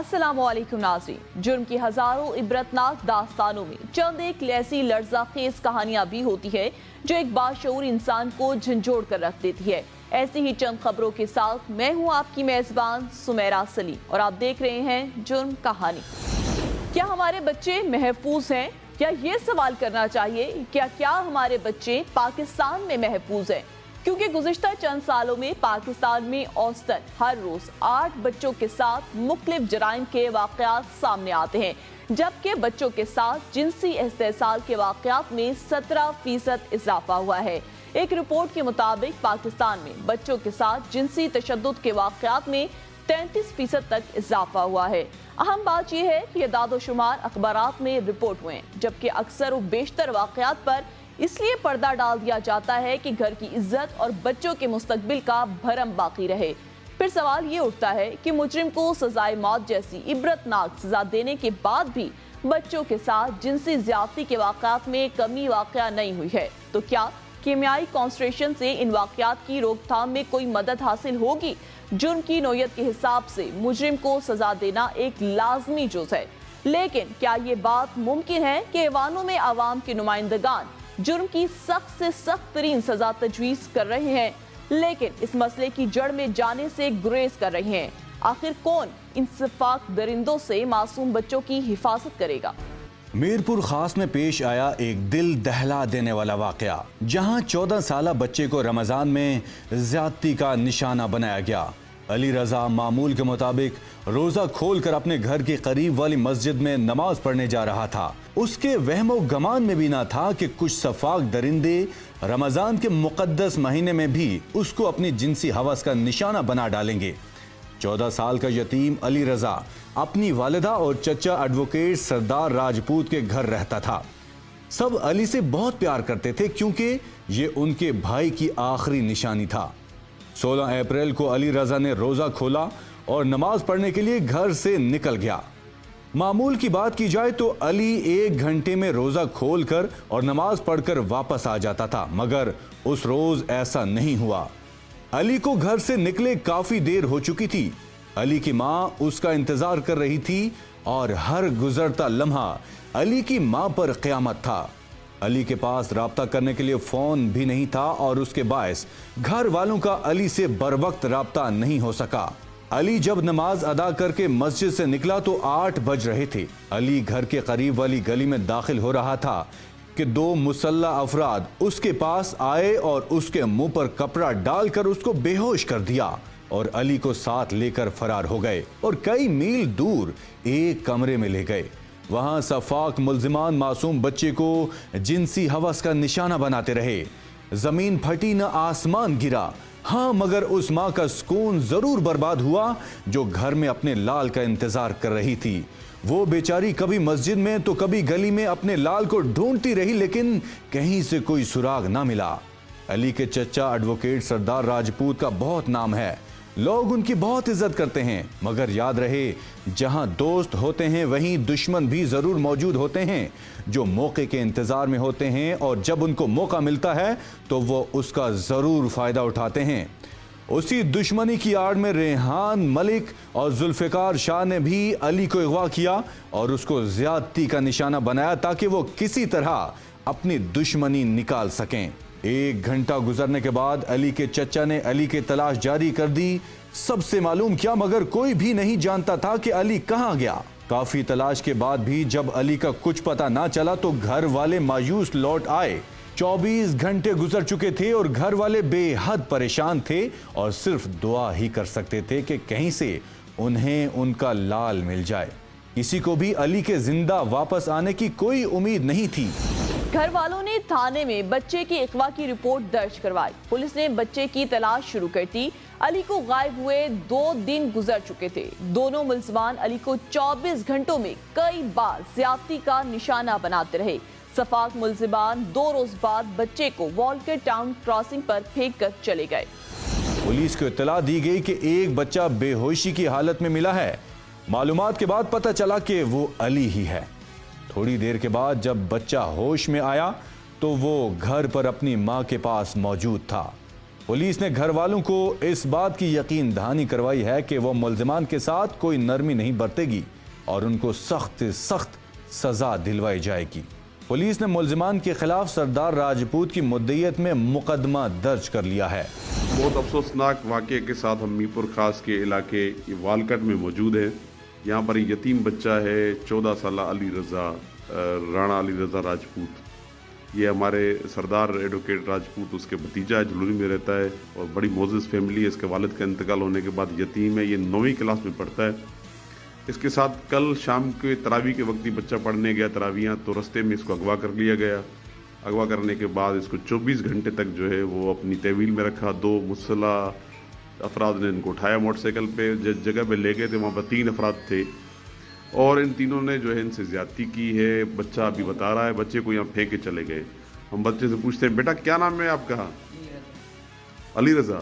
अस्सलाम वालेकुम नाज़रीन। जुर्म की हजारों इबरतनाक दास्तानों में चंद एक ऐसी लर्ज़ाखेज कहानियां भी होती है जो एक बाशऊर इंसान को झंझोड़ कर रख देती है। ऐसी ही चंद खबरों के साथ मैं हूं आपकी मेजबान सुमेरा सलीम और आप देख रहे हैं जुर्म कहानी। क्या हमारे बच्चे महफूज हैं? क्या ये सवाल करना चाहिए क्या हमारे बच्चे पाकिस्तान में महफूज हैं? क्योंकि गुज़िश्ता चंद सालों में पाकिस्तान में औसतन हर रोज 8 बच्चों के साथ मुख्तलिफ जराइम के वाक़यात सामने आते हैं, जबकि बच्चों के साथ जिनसी इस्तेसाल के वाक़यात में 17% इजाफा हुआ है। एक रिपोर्ट के मुताबिक पाकिस्तान में बच्चों के साथ जिनसी तशद्दुद के वाक़यात में 33% तक इजाफा हुआ है। अहम बात यह है कि ये दादोशुमार अखबारात में रिपोर्ट हुए हैं, जबकि अक्सर व बेशतर वाक़यात पर इसलिए पर्दा डाल दिया जाता है कि घर की इज्जत और बच्चों के मुस्तकबिल का भरम बाकी रहे। फिर सवाल ये उठता है कि मुजरिम को सजाए मौत जैसी इबरतनाक सजा देने के बाद भी बच्चों के साथ जिनसी ज्यादती के वाक़यात में कमी वाक़या नहीं हुई है, तो क्या कीमियाई कॉन्संट्रेशन से इन वाक़यात की रोकथाम में कोई मदद हासिल होगी? जुर्म की नौयत के हिसाब से मुजरिम को सजा देना एक लाजमी जुज़ है, लेकिन क्या ये बात मुमकिन है कि ऐवानों में आवाम के नुमाइंदगान जुर्म की सख्त से सख्त तरीन सजा तजवीज़ कर रहे हैं, लेकिन इस मसले की जड़ में जाने से गुरेज कर रहे हैं? आखिर कौन इंसफाक दरिंदों से मासूम बच्चों की हिफाजत करेगा? मीरपुर खास में पेश आया एक दिल दहला देने वाला वाकया, जहां 14 साला बच्चे को रमजान में ज्यादती का निशाना बनाया गया। अली रजा मामूल के मुताबिक रोजा खोलकर अपने घर के करीब वाली मस्जिद में नमाज पढ़ने जा रहा था। उसके वहमो गमान में भी ना था कि कुछ सफाक दरिंदे रमजान के मुकद्दस महीने में भी उसको अपनी जिनसी हवस का निशाना बना डालेंगे। 14 साल का यतीम अली रजा अपनी वालिदा और चचा एडवोकेट सरदार राजपूत के घर रहता था। सब अली से बहुत प्यार करते थे क्योंकि ये उनके भाई की आखिरी निशानी था। 16 अप्रैल को अली रजा ने रोजा खोला और नमाज पढ़ने के लिए घर से निकल गया। मामूल की बात की जाए तो अली 1 घंटे में रोजा खोलकर और नमाज पढ़कर वापस आ जाता था, मगर उस रोज ऐसा नहीं हुआ। अली को घर से निकले काफी देर हो चुकी थी। अली की मां उसका इंतजार कर रही थी और हर गुजरता लम्हा अली की मां पर क़यामत था। अली के पास राब्ता करने के लिए फोन भी नहीं था और उसके बायस घर वालों का अली से बरवक्त राब्ता नहीं हो सका। अली जब नमाज अदा करके मस्जिद से निकला तो 8 बज रहे थे। अली घर के करीब वाली गली में दाखिल हो रहा था कि 2 मुसल्ला अफराद उसके पास आए और उसके मुंह पर कपड़ा डालकर उसको बेहोश कर दिया और अली को साथ लेकर फरार हो गए और कई मील दूर एक कमरे में ले गए। वहां सफाक मुल्जिमान मासूम बच्चे को जिनसी हवस का निशाना बनाते रहे। जमीन फटी न आसमान गिरा, हाँ मगर उस माँ का सुकून जरूर बर्बाद हुआ जो घर में अपने लाल का इंतजार कर रही थी। वो बेचारी कभी मस्जिद में तो कभी गली में अपने लाल को ढूंढती रही, लेकिन कहीं से कोई सुराग ना मिला। अली के चचा एडवोकेट सरदार राजपूत का बहुत नाम है, लोग उनकी बहुत इज्जत करते हैं, मगर याद रहे जहां दोस्त होते हैं वहीं दुश्मन भी जरूर मौजूद होते हैं जो मौके के इंतजार में होते हैं और जब उनको मौका मिलता है तो वो उसका जरूर फायदा उठाते हैं। उसी दुश्मनी की आड़ में रेहान मलिक और जुल्फिकार शाह ने भी अली को अगवा किया और उसको ज्यादती का निशाना बनाया ताकि वो किसी तरह अपनी दुश्मनी निकाल सकें। 1 घंटा गुजरने के बाद अली के चचा ने अली की तलाश जारी कर दी। सबसे मालूम किया, मगर कोई भी नहीं जानता था कि अली कहां गया। काफी तलाश के बाद भी जब अली का कुछ पता ना चला तो घर वाले मायूस लौट आए। 24 घंटे गुजर चुके थे और घर वाले बेहद परेशान थे और सिर्फ दुआ ही कर सकते थे कि कहीं से उन्हें उनका लाल मिल जाए। किसी को भी अली के जिंदा वापस आने की कोई उम्मीद नहीं थी। घर वालों ने थाने में बच्चे की अगवा की रिपोर्ट दर्ज करवाई। पुलिस ने बच्चे की तलाश शुरू कर दी। अली को गायब हुए 2 दिन गुजर चुके थे। दोनों मुल्जिमान अली को 24 घंटों में कई बार ज्यादती का निशाना बनाते रहे। सफाक मुल्जिमान 2 रोज बाद बच्चे को वॉलकेट टाउन क्रॉसिंग पर फेंक कर चले गए। पुलिस को इत्तला दी गई कि एक बच्चा बेहोशी की हालत में मिला है। मालूमात के बाद पता चला कि वो अली ही है। थोड़ी देर के बाद जब बच्चा होश में आया तो वो घर पर अपनी मां के पास मौजूद था। पुलिस ने घर वालों को इस बात की यकीन दहानी करवाई है कि वो मुल्जिमान के साथ कोई नरमी नहीं बरतेगी और उनको सख्त सख्त सजा दिलवाई जाएगी। पुलिस ने मुल्जिमान के खिलाफ सरदार राजपूत की मुद्दईयत में मुकदमा दर्ज कर लिया है। बहुत अफसोसनाक वाक़े के साथ हम मीरपुर खास के इलाके वालकट में मौजूद हैं। यहाँ पर एक यतीम बच्चा है 14 साल राणा अली रज़ा राजपूत। ये हमारे सरदार एडवोकेट राजपूत उसके भतीजा है, झुलूनी में रहता है और बड़ी मोजिज़ फैमिली है। इसके वालिद का इंतकाल होने के बाद यतीम है। ये 9वीं क्लास में पढ़ता है। इसके साथ कल शाम के तरावी के वक्त ही बच्चा पढ़ने गया तरावियाँ, तो रास्ते में इसको अगवा कर लिया गया। अगवा करने के बाद इसको 24 घंटे तक जो है वो अपनी तहवील में रखा। 2 मुसल्लह अफराद ने इनको उठाया मोटरसाइकिल पे, जिस जगह पे ले गए थे वहाँ पर 3 अफराद थे और इन तीनों ने जो है इनसे ज़्यादती की है। बच्चा अभी बता रहा है, बच्चे को यहाँ फेंक के चले गए। हम बच्चे से पूछते हैं, बेटा क्या नाम है आपका? अली रज़ा।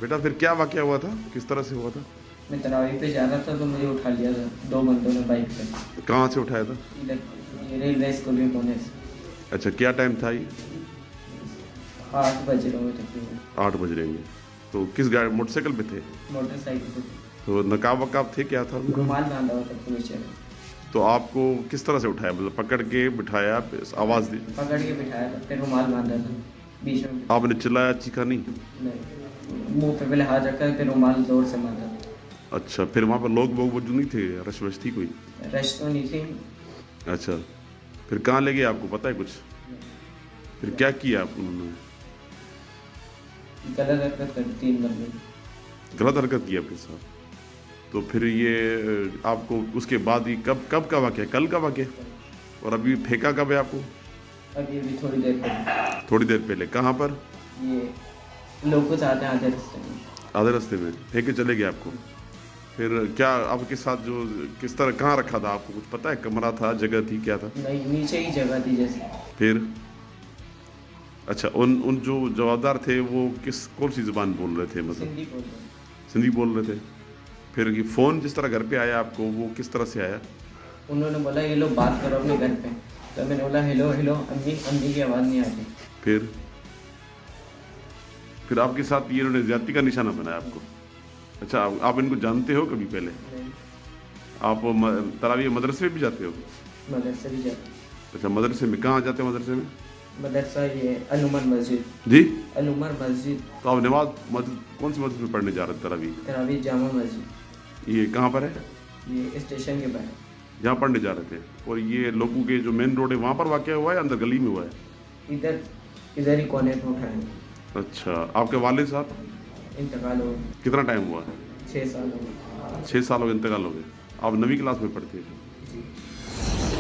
बेटा फिर क्या वाक़या हुआ था, किस तरह से हुआ था? मैं तरावी पे जा रहा था तो मुझे उठा लिया था 2 बंदों ने बाइक पे। कहाँ से उठाया था? इधर ये रेलवे स्कूल के कोने से। अच्छा, क्या टाइम था ये? 8 बज रहे होंगे तकरीबन। 8 बज रहे हैं। तो किस गाड़ी, मोटरसाइकिल पे थे? मोटरसाइकिल पे। तो नकाब वकाब थे, क्या था? रुमाल बांधा हुआ था पीछे। तो आपको किस तरह से उठाया, मतलब पकड़ के बिठाया, आवाज़ दी? पकड़ के बिठाया था, फिर रुमाल बांधा था बीच में। आपने चिल्लाया, चीखा नहीं? नहीं, मुँह पे पहले हाथ रखा फिर रुमाल जोर से बांधा। अच्छा, फिर वहाँ पर लोग मौजूद नहीं थे, रश वश थी कोई? रश तो नहीं थी। अच्छा, फिर कहाँ ले गए आपको पता है कुछ? फिर क्या किया उन्होंने? गलत हरकत कर 3 बंदे। गलत हरकत की आपके साथ? तो फिर ये आपको उसके बाद ही कब का वाक़या, कल का वाक़या? और अभी फेंका कब है आपको? अभी अभी थोड़ी देर पहले। थोड़ी देर पहले। कहाँ पर? ये लोग कुछ आते हैं आधे रास्ते में। आधे रास्ते में फेंक के चले गए आपको? फिर क्या आपके साथ जो किस तरह, कहाँ रखा था आपको कुछ पता है? कमरा था, जगह थी, क्या था? नहीं, नीचे ही जगह थी जैसे। फिर अच्छा, उन जो जवाबदार थे वो कौन सी ज़ुबान बोल रहे थे? मतलब सिंधी बोल रहे। सिंधी बोल रहे थे। फिर ये फ़ोन जिस तरह घर पे आया आपको, वो किस तरह से आया? उन्होंने बोला ये लोग बात करो अपने घर पे। तो मैंने बोला हेलो हेलो अम्मी, अम्मी की आवाज़ नहीं आती। फिर आपके साथ ये इन्होंने ज़्यादती का निशाना बनाया आपको? अच्छा, आप इनको जानते हो कभी पहले? आप तरावी मदरसे भी जाते हो? मदरसे भी जाते। अच्छा, मदरसे में कहाँ जाते हो? मदरसे में मदरसा ये अलुमर मस्जिद। जी, अलुमर मस्जिद। तो आप नमाज कौन सी मस्जिद में पढ़ने जा रहे थे? तरावी जामा मस्जिद। ये कहाँ पर है? ये स्टेशन के बाहर जहाँ पढ़ने जा रहे थे। और ये लोगों के जो मेन रोड है वहाँ पर वाक़या हुआ है, अंदर गली में हुआ है? इधर ही कोने पे उठाए। अच्छा, आपके वालिद साहब इंतकाल हो कितना टाइम हुआ है? 6 साल हो गए। 6 साल हो गए इंतकाल हो गए। आप 9वीं क्लास में पढ़ते थे?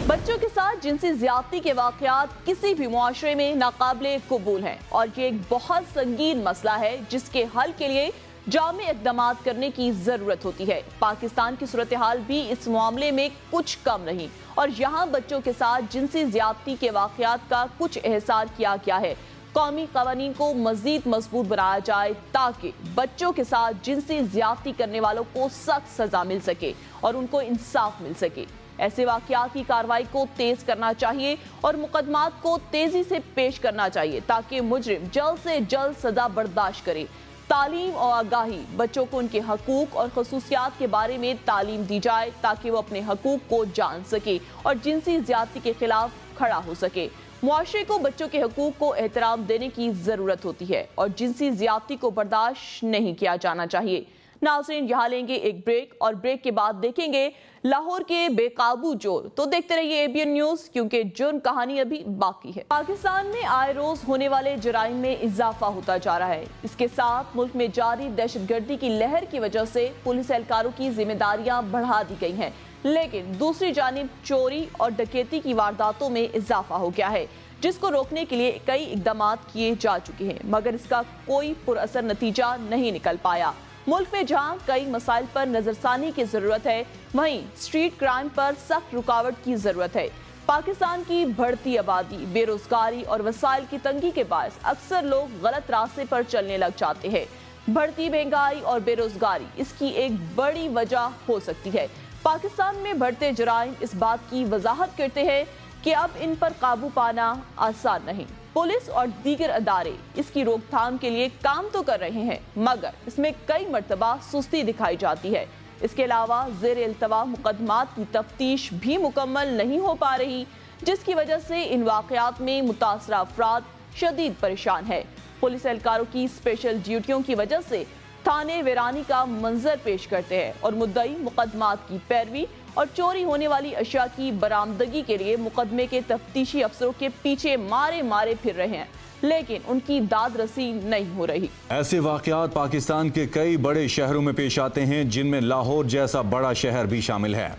बच्चों के साथ जिनसी ज्यादती के वाकयात किसी भी मुआशरे में नाकाबिले कबूल हैं और ये एक बहुत संगीन मसला है जिसके हल के लिए जामे इक़दामात करने की जरूरत होती है। पाकिस्तान की सूरत हाल भी इस मामले में कुछ कम नहीं और यहाँ बच्चों के साथ जिनसी ज्यादती के वाकयात का कुछ एहसार किया गया है। कौमी क़वानीन को मज़ीद मजबूत बनाया जाए ताकि बच्चों के साथ जिनसी ज्यादती करने वालों को सख्त सज़ा मिल सके और उनको इंसाफ मिल सके। ऐसे वाक़यात की कार्रवाई को तेज करना चाहिए और मुकदमात को तेजी से पेश करना चाहिए ताकि मुजरिम जल्द से जल्द सजा बर्दाश्त करे। तालीम और आगाही, बच्चों को उनके हकूक और खसूसियात के बारे में तालीम दी जाए ताकि वो अपने हकूक को जान सके और जिनसी ज्यादती के खिलाफ खड़ा हो सके। मुआशरे को बच्चों के हकूक को एहतराम देने की जरूरत होती है और जिनसी ज्यादती को बर्दाश्त नहीं किया जाना चाहिए। नाज़रीन, यहाँ लेंगे एक ब्रेक और ब्रेक के बाद देखेंगे लाहौर के बेकाबू चोर। तो देखते रहिए एबीएन न्यूज़, क्योंकि जुर्म कहानी अभी बाकी है। पाकिस्तान में आए रोज होने वाले जराइम में इजाफा होता जा रहा है। इसके साथ मुल्क में जारी दहशतगर्दी की लहर की वजह से पुलिस एहलकारों की जिम्मेदारियां बढ़ा दी गई हैं, लेकिन दूसरी जानिब चोरी और डकैती की वारदातों में इजाफा हो गया है, जिसको रोकने के लिए कई इकदामात किए जा चुके हैं, मगर इसका कोई पुरअसर नतीजा नहीं निकल पाया। मुल्क में जहां कई मसाइल पर नजरसानी की जरूरत है, वहीं स्ट्रीट क्राइम पर सख्त रुकावट की जरूरत है। पाकिस्तान की बढ़ती आबादी, बेरोजगारी और वसाइल की तंगी के बायस अक्सर लोग गलत रास्ते पर चलने लग जाते हैं। बढ़ती महंगाई और बेरोजगारी इसकी एक बड़ी वजह हो सकती है। पाकिस्तान में बढ़ते जराइम इस बात की वजाहत करते हैं कि अब इन पर काबू पाना आसान नहीं। पुलिस और दीगर अदारे इसकी रोकथाम के लिए काम तो कर रहे हैं, मगर इसमें कई मर्तबा सुस्ती दिखाई जाती है। इसके अलावा ज़ेर इल्तवा मुकदमात की तफ्तीश भी मुकम्मल नहीं हो पा रही, जिसकी वजह से इन वाक़यात में मुतासरा अफराद शदीद परेशान है। पुलिस एहलकारों की स्पेशल ड्यूटियों की वजह से थाने वीरानी का मंजर पेश करते हैं और मुद्दई मुकदमात की पैरवी और चोरी होने वाली अशिया की बरामदगी के लिए मुकदमे के तफ्तीशी अफसरों के पीछे मारे मारे फिर रहे हैं, लेकिन उनकी दाद रसी नहीं हो रही। ऐसे वाक़यात पाकिस्तान के कई बड़े शहरों में पेश आते हैं, जिनमें लाहौर जैसा बड़ा शहर भी शामिल है।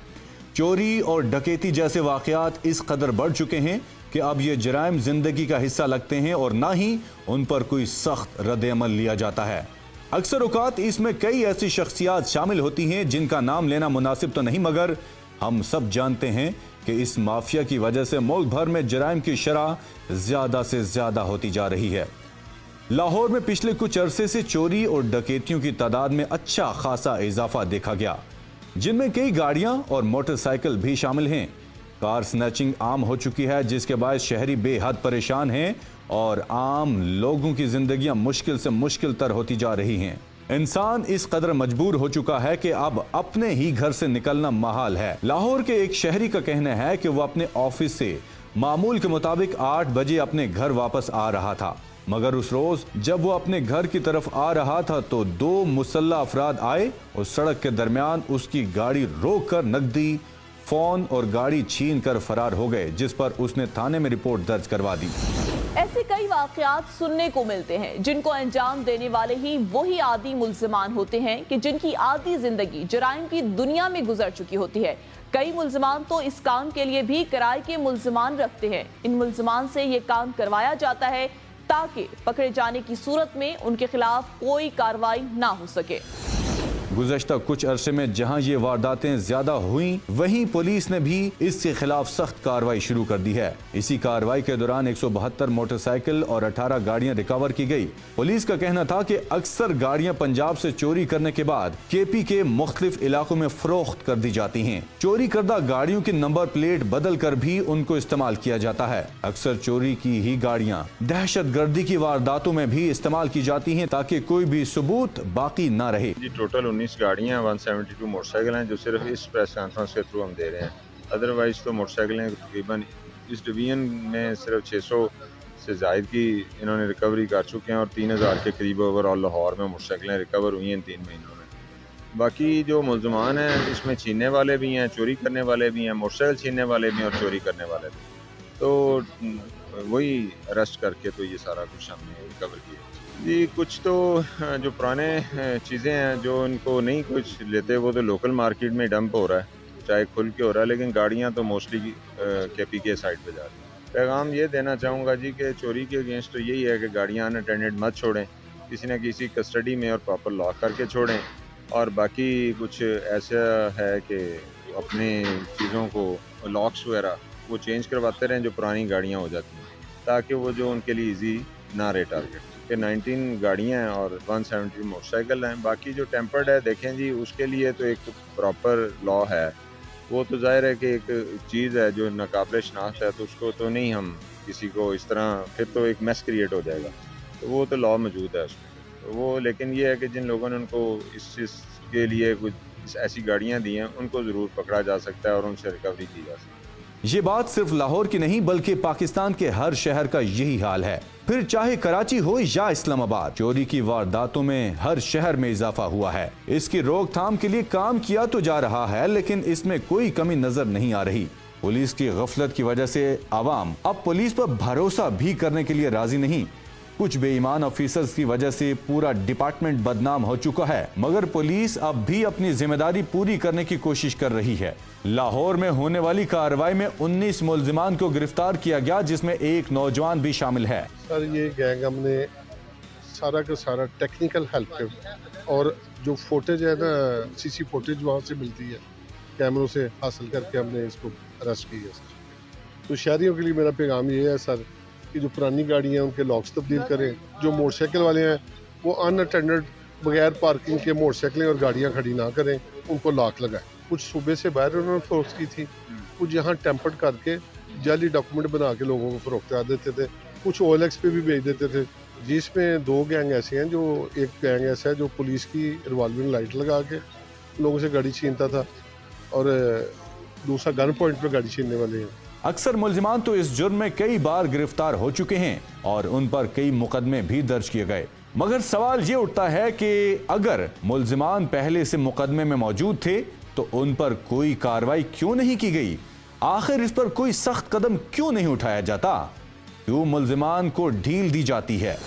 चोरी और डकैती जैसे वाक़यात इस कदर बढ़ चुके हैं कि अब ये जराइम जिंदगी का हिस्सा लगते हैं और ना ही उन पर कोई सख्त रद्द-ए-अमल लिया जाता है। अक्सर औकात इसमें कई ऐसी शख्सियात शामिल होती हैं जिनका नाम लेना मुनासिब तो नहीं, मगर हम सब जानते हैं कि इस माफिया की वजह से मुल्क भर में जराइम की शरह ज्यादा से ज्यादा होती जा रही है। लाहौर में पिछले कुछ अरसे से चोरी और डकैतियों की तादाद में अच्छा खासा इजाफा देखा गया, जिनमें कई गाड़ियां और मोटरसाइकिल भी शामिल हैं। कार स्नैचिंग आम हो चुकी है, जिसके बाद शहरी बेहद परेशान हैं और आम लोगों की जिंदगियां मुश्किल से मुश्किल तर होती जा रही हैं। इंसान इस कदर मजबूर हो चुका है कि अब अपने ही घर से निकलना महाल है। लाहौर के एक शहरी का कहना है कि वो अपने ऑफिस से मामूल के मुताबिक 8 बजे अपने घर वापस आ रहा था, मगर उस रोज जब वो अपने घर की तरफ आ रहा था तो 2 मुसल्ला अफराद आए और सड़क के दरमियान उसकी गाड़ी रोककर नकदी, फोन और गाड़ी छीन कर फरार हो गए, जिस पर उसने थाने में रिपोर्ट दर्ज करवा दी। ऐसे कई वाक़यात सुनने को मिलते हैं जिनको अंजाम देने वाले ही वही आदी मुल्ज़िमान होते हैं कि जिनकी आधी जिंदगी जराइम की दुनिया में गुजर चुकी होती है। कई मुल्ज़िमान तो इस काम के लिए भी किराए के मुल्ज़िमान रखते हैं। इन मुल्ज़िमान से ये काम करवाया जाता है ताकि पकड़े जाने की सूरत में उनके खिलाफ कोई कार्रवाई ना हो सके। गुज़श्ता कुछ अरसे में जहां ये वारदातें ज्यादा हुई, वहीं पुलिस ने भी इसके खिलाफ सख्त कार्रवाई शुरू कर दी है। इसी कार्रवाई के दौरान 172 मोटरसाइकिल और 18 गाड़ियां रिकवर की गई। पुलिस का कहना था कि अक्सर गाड़ियां पंजाब से चोरी करने के बाद केपी के मुख्तलिफ इलाकों में फरोख्त कर दी जाती हैं। चोरी करदा गाड़ियों की नंबर प्लेट बदल कर भी उनको इस्तेमाल किया जाता है। अक्सर चोरी की ही गाड़ियां दहशत गर्दी की वारदातों में भी इस्तेमाल की जाती हैं ताकि कोई भी सबूत बाकी न रहे। टोटल 19 गाड़ियाँ 172 मोटरसाइकिल हैं जो सिर्फ इस प्रेस कॉन्फ्रेंस के थ्रू हम दे रहे हैं। अदरवाइज तो मोटरसाइकिलें तकरीबन इस डिवीजन में सिर्फ 600 से ज़ायद की इन्होंने रिकवरी कर चुके हैं और 3000 के करीब ओवरऑल लाहौर में मोटरसाइकिलें रिकवर हुई हैं 3 महीनों में। बाकी जो मुल्ज़िमान हैं इसमें छीनने वाले भी हैं, चोरी करने वाले भी हैं, मोटरसाइकिल छीनने वाले भी हैं और चोरी करने वाले भी। तो वही अरेस्ट करके तो ये सारा कुछ हमने रिकवर किया जी। कुछ तो जो पुराने चीज़ें हैं जो इनको नहीं कुछ लेते वो तो लोकल मार्केट में डंप हो रहा है, चाहे खुल के हो रहा है, लेकिन गाड़ियां तो मोस्टली केपी के साइड पे जा रही हैं। पैगाम ये देना चाहूँगा जी कि चोरी के अगेंस्ट तो यही है कि गाड़ियां अनअटेंडेड मत छोड़ें, किसी न किसी कस्टडी में और प्रॉपर लॉक करके छोड़ें। और बाकी कुछ ऐसा है कि अपने चीज़ों को लॉक्स वगैरह वो चेंज करवाते रहें जो पुरानी गाड़ियाँ हो जाती हैं, ताकि वो जो उनके लिए ईजी ना रहे टारगेट। कि 19 गाड़ियाँ हैं और 170 मोटरसाइकिल हैं। बाकी जो टेम्पर्ड है देखें जी, उसके लिए तो एक प्रॉपर लॉ है। वो तो जाहिर है कि एक चीज़ है जो नाकाबिल शनाख्त है, तो उसको तो नहीं हम किसी को इस तरह, फिर तो एक मैस क्रिएट हो जाएगा। तो वो तो लॉ मौजूद है उसमें तो वो, लेकिन ये है कि जिन लोगों ने उनको इस चीज़ के लिए कुछ ऐसी गाड़ियाँ दी हैं उनको ज़रूर पकड़ा जा सकता है और उनसे रिकवरी की जा सकती है। ये बात सिर्फ लाहौर की नहीं बल्कि पाकिस्तान के हर शहर का यही हाल है। फिर चाहे कराची हो या इस्लामाबाद, चोरी की वारदातों में हर शहर में इजाफा हुआ है। इसकी रोकथाम के लिए काम किया तो जा रहा है, लेकिन इसमें कोई कमी नजर नहीं आ रही। पुलिस की गफलत की वजह से आवाम अब पुलिस पर भरोसा भी करने के लिए राजी नहीं। कुछ बेईमान ऑफिसर्स की वजह से पूरा डिपार्टमेंट बदनाम हो चुका है, मगर पुलिस अब भी अपनी जिम्मेदारी पूरी करने की कोशिश कर रही है। लाहौर में होने वाली कार्रवाई में 19 मुल्जिमान को गिरफ्तार किया गया, जिसमें एक नौजवान भी शामिल है। सर ये गैंग हमने सारा का सारा टेक्निकल हेल्प पे और जो फुटेज है ना, सीसी फुटेज वहाँ से मिलती है, कैमरों से हासिल करके हमने इसको अरेस्ट किया सर। तो शहरियों के लिए मेरा पैगाम ये है सर कि जो पुरानी गाड़ियाँ हैं उनके लॉक्स तब्दील करें। जो मोटरसाइकिल वाले हैं वो अनअटेंडेड बगैर पार्किंग के मोटरसाइकिलें और गाड़ियाँ खड़ी ना करें, उनको लॉक लगाएं। कुछ सूबे से बाहर उन्होंने फरोख्त की थी, कुछ यहाँ टेम्पर्ड करके जाली डॉक्यूमेंट बना के लोगों को फरोख्त कर देते थे। कुछ OLX पे भी भेज देते थे, जिसमें 2 गैंग ऐसे हैं, जो एक गैंग ऐसा है जो पुलिस की रिवॉल्विंग लाइट लगा के लोगों से गाड़ी छीनता था, और दूसरा गन पॉइंट पर गाड़ी छीनने वाले हैं। अक्सर मुल्जिमान तो इस जुर्म में कई बार गिरफ्तार हो चुके हैं और उन पर कई मुकदमे भी दर्ज किए गए, मगर सवाल ये उठता है कि अगर मुल्जिमान पहले से मुकदमे में मौजूद थे तो उन पर कोई कार्रवाई क्यों नहीं की गई? आखिर इस पर कोई सख्त कदम क्यों नहीं उठाया जाता? क्यों मुल्जिमान को ढील दी जाती है?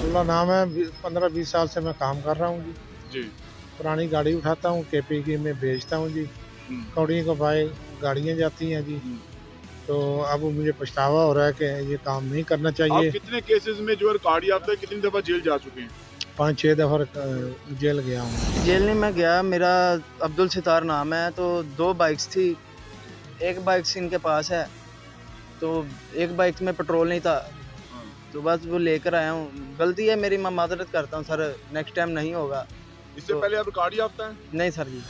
मेरा नाम है, 15-20 साल से मैं काम कर रहा हूँ जी। पुरानी गाड़ी उठाता हूँ, KPK में बेचता हूँ जी। कौड़ी को भाई गाड़ियाँ जाती हैं जी, तो अब मुझे पछतावा हो रहा है कि ये काम नहीं करना चाहिए। आप कितने केसेस में जो है रिकॉर्ड याफ्ता है, कितनी दफा जेल जा चुके हैं? 5-6 दफा जेल गया हूँ। जेल नहीं मैं गया, मेरा अब्दुल सितार नाम है। तो 2 बाइक्स थी, एक बाइक इनके पास है, तो एक बाइक में पेट्रोल नहीं था, तो बस वो लेकर आया हूँ। गलती है मेरी, मैं माजरत करता हूँ सर, नेक्स्ट टाइम नहीं होगा। इससे पहले आप रिकॉर्ड याफ्ता हैं? नहीं सर जी।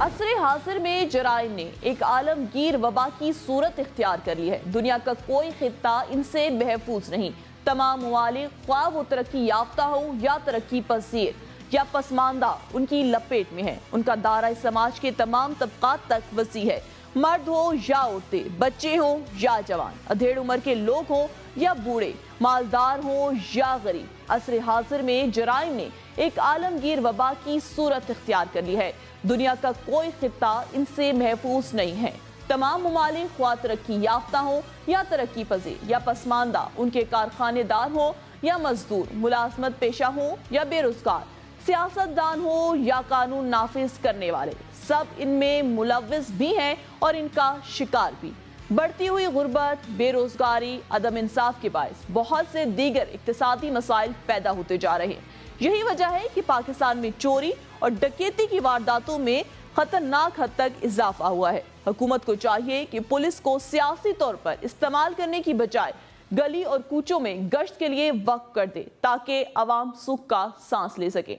असरे हासिर में जराइम ने एक आलमगीर वबा की सूरत इख्तियार कर ली है। दुनिया का कोई खित्ता इनसे महफूज नहीं। तमाम ममालिक, ख्वाह वो तरक्की याफ्ता हो या तरक्की पसीर या पसमानदा, उनकी लपेट में है। उनका दायरा समाज के तमाम तबकात तक वसी है। मर्द हो या औरतें, बच्चे हो या जवान, अधेड़ उम्र के लोग हो या बूढ़े, मालदार हो या गरीब, असरे हाजिर में जराइम ने एक आलमगीर वबा की सूरत इख्तियार कर ली है। दुनिया का कोई खित्ता इनसे महफूज नहीं है। तमाम ममालिक, ख्वाह तरक्की याफ्ता हो या तरक्की पजीर या पसमानदा, उनके कारखानेदार हो या मजदूर, मुलाजमत पेशा हो या बेरोजगार, सियासतदान हो या कानून नाफिज करने वाले, सब इनमें मुलव्विस भी हैं और इनका शिकार भी। बढ़ती हुई गुर्बत, बेरोजगारी, अदम इंसाफ के बायस बहुत से दीगर इक्तिसादी मसाइल पैदा होते जा रहे हैं। यही वजह है कि पाकिस्तान में चोरी और डकैती की वारदातों में खतरनाक हद तक इजाफा हुआ है। हुकूमत को चाहिए कि पुलिस को सियासी तौर पर इस्तेमाल करने की बजाय गली और कूचों में गश्त के लिए वक्त कर दे, ताकि अवाम सुख का सांस ले सके।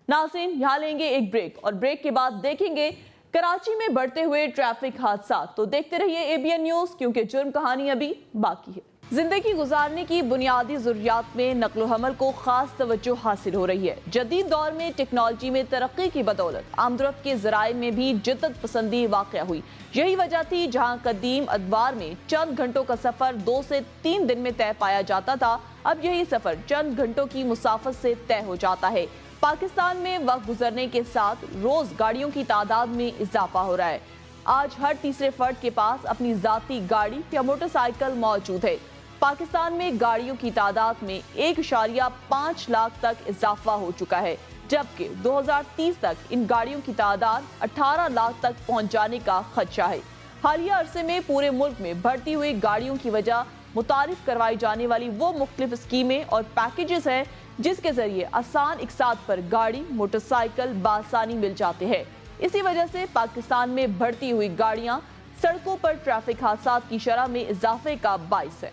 नाज़रीन, यहाँ लेंगे एक ब्रेक और ब्रेक के बाद देखेंगे कराची में बढ़ते हुए ट्रैफिक हादसा। तो देखते रहिए ABN न्यूज़, क्योंकि जुर्म कहानी अभी बाकी है। जिंदगी गुजारने की बुनियादी ज़रूरियात में नक्ल हमल को खास तवज्जो हासिल हो रही है। जदीद दौर में टेक्नोलॉजी में तरक्की की बदौलत आमदरफ्त के ज़राए में भी जिद्दत पसंदी वाक़या हुई। यही वजह थी, जहाँ कदीम अदवार में चंद घंटों का सफ़र 2 से 3 दिन में तय पाया जाता था, अब यही सफ़र चंद घंटों की मुसाफत से तय हो जाता है। पाकिस्तान में वक्त गुजरने के साथ रोज गाड़ियों की तादाद में इजाफा हो रहा है। आज हर तीसरे फर्द के पास अपनी जाती गाड़ी या मोटरसाइकिल मौजूद है। पाकिस्तान में गाड़ियों की तादाद में 1.5 लाख तक इजाफा हो चुका है, जबकि 2030 तक इन गाड़ियों की तादाद 18 लाख तक पहुंच जाने का खदशा है। हालिया अरसे में पूरे मुल्क में बढ़ती हुई गाड़ियों की वजह मुतारिफ करवाई जाने वाली वो मुख्तलिफ स्कीमें और पैकेजेस हैं, जिसके जरिए आसान इकसात पर गाड़ी, मोटरसाइकिल बासानी मिल जाते हैं। इसी वजह से पाकिस्तान में बढ़ती हुई गाड़ियां सड़कों पर ट्रैफिक हादसात की शरह में इजाफे का बाइस है।